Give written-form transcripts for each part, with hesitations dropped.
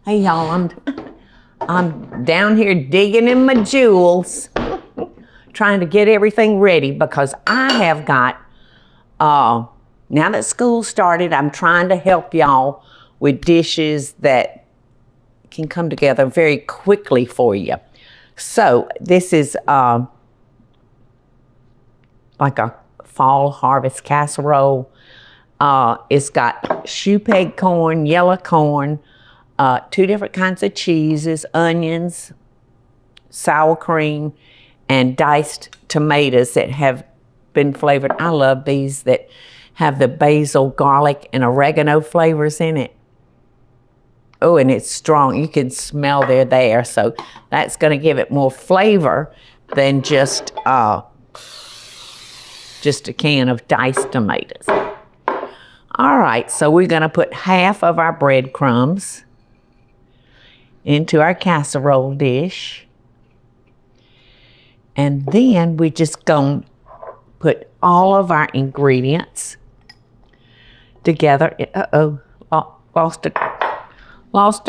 Hey y'all, I'm down here digging in my jewels, trying to get everything ready because I have got, now that school started, I'm trying to help y'all with dishes that can come together very quickly for you. So this is like a fall harvest casserole. It's got shoe peg corn, yellow corn, 2 different kinds of cheeses, onions, sour cream, and diced tomatoes that have been flavored. I love these that have the basil, garlic, and oregano flavors in it. Oh, and it's strong. You can smell they're there. So that's going to give it more flavor than just a can of diced tomatoes. All right, so we're going to put half of our breadcrumbs into our casserole dish. And then we're just going to put all of our ingredients together. Uh-oh, lost a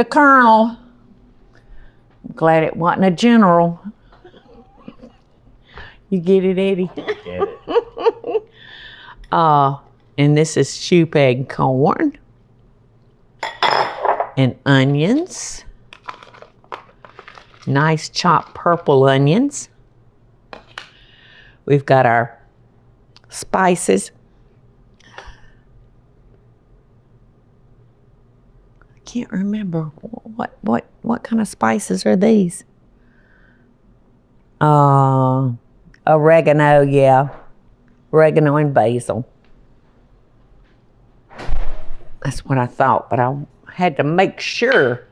kernel. I'm glad it wasn't a general. You get it, Eddie? Get it. And this is shoe peg corn and onions. Nice chopped purple onions. We've got our spices. I can't remember what kind of spices are these. Oregano, yeah. Oregano and basil. That's what I thought, but I had to make sure.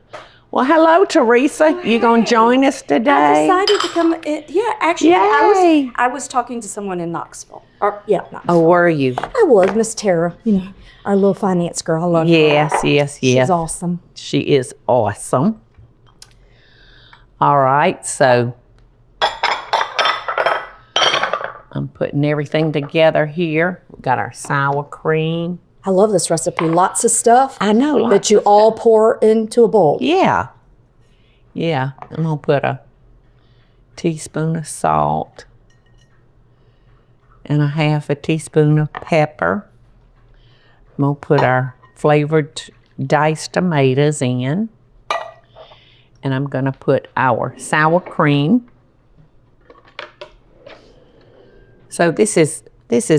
Well, hello, Teresa. You gonna join us today? I decided to come. Yeah, actually, I was talking to someone in Knoxville. Knoxville. Oh, were you? I was, Miss Tara. You know, our little finance girl. I love her. Yes. She's awesome. She is awesome. All right, so I'm putting everything together here. We've got our sour cream. I love this recipe. Lots of stuff. I know. That you all pour into a bowl. Yeah. I'm going to put a teaspoon of salt and a half a teaspoon of pepper. I'm going to put our flavored diced tomatoes in. And I'm going to put our sour cream. So this is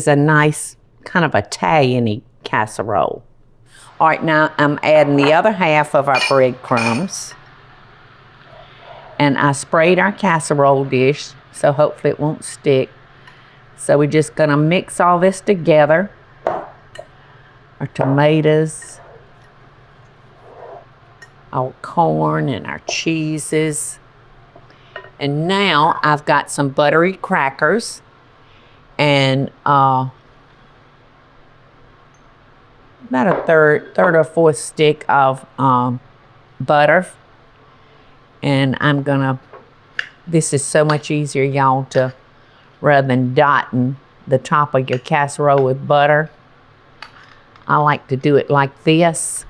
a nice kind of Italian-y casserole. All right, now I'm adding the other half of our breadcrumbs. And I sprayed our casserole dish, so hopefully it won't stick. So we're just gonna mix all this together. Our tomatoes, our corn, and our cheeses. And now I've got some buttery crackers and about a third or fourth stick of butter. And I'm gonna, this is so much easier, y'all, to, rather than dotting the top of your casserole with butter, I like to do it like this,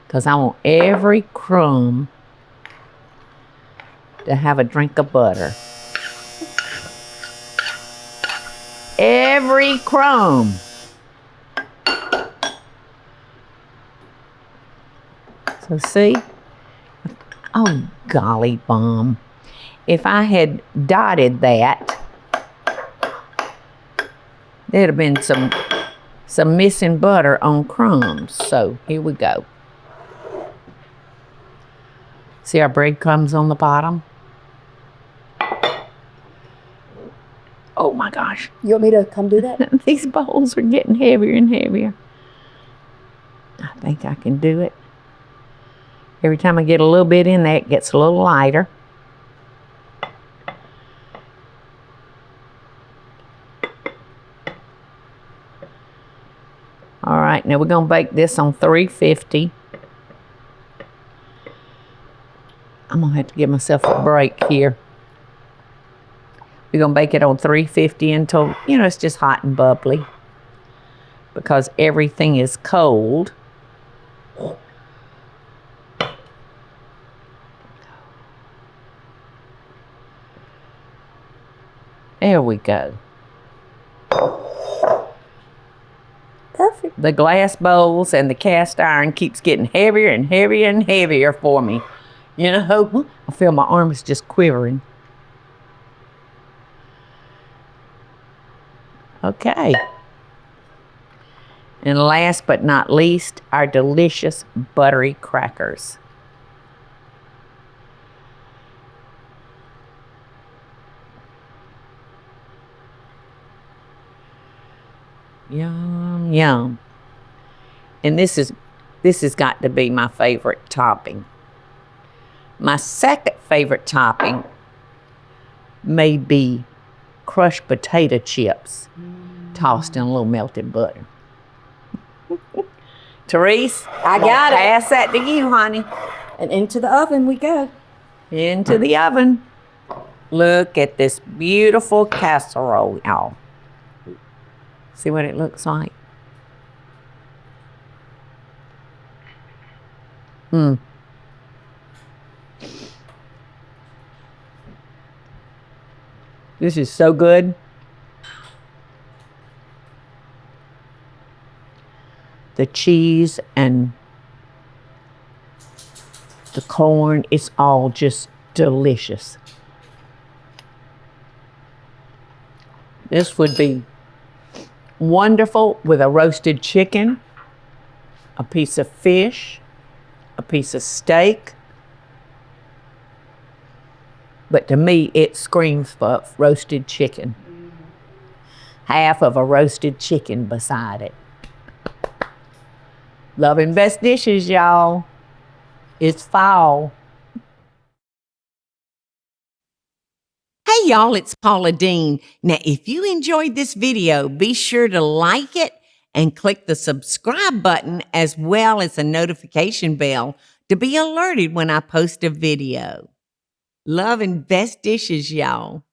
because I want every crumb to have a drink of butter. Every crumb. So see, oh golly bum. If I had dotted that, there'd have been some missing butter on crumbs. So here we go. See our breadcrumbs on the bottom? Oh my gosh. You want me to come do that? These bowls are getting heavier and heavier. I think I can do it. Every time I get a little bit in there, it gets a little lighter. All right, now we're gonna bake this on 350. I'm gonna have to give myself a break here. We're gonna bake it on 350 until, it's just hot and bubbly, . because everything is cold. There we go. Perfect. The glass bowls and the cast iron keeps getting heavier and heavier and heavier for me. You know, I feel my arms just quivering. Okay. And last but not least, our delicious buttery crackers. Yum, yum. And this has got to be my favorite topping. My second favorite topping may be crushed potato chips tossed in a little melted butter. Therese, I got it. Pass that to you, honey. And into the oven we go. Into the oven. Look at this beautiful casserole, y'all. See what it looks like? This is so good. The cheese and the corn, it's all just delicious. This would be wonderful with a roasted chicken, a piece of fish, a piece of steak. But to me, it screams for roasted chicken. Half of a roasted chicken beside it. Loving best dishes, y'all. It's fall. Hey y'all, it's Paula Deen. Now, if you enjoyed this video, be sure to like it and click the subscribe button as well as the notification bell to be alerted when I post a video. Love and best dishes, y'all.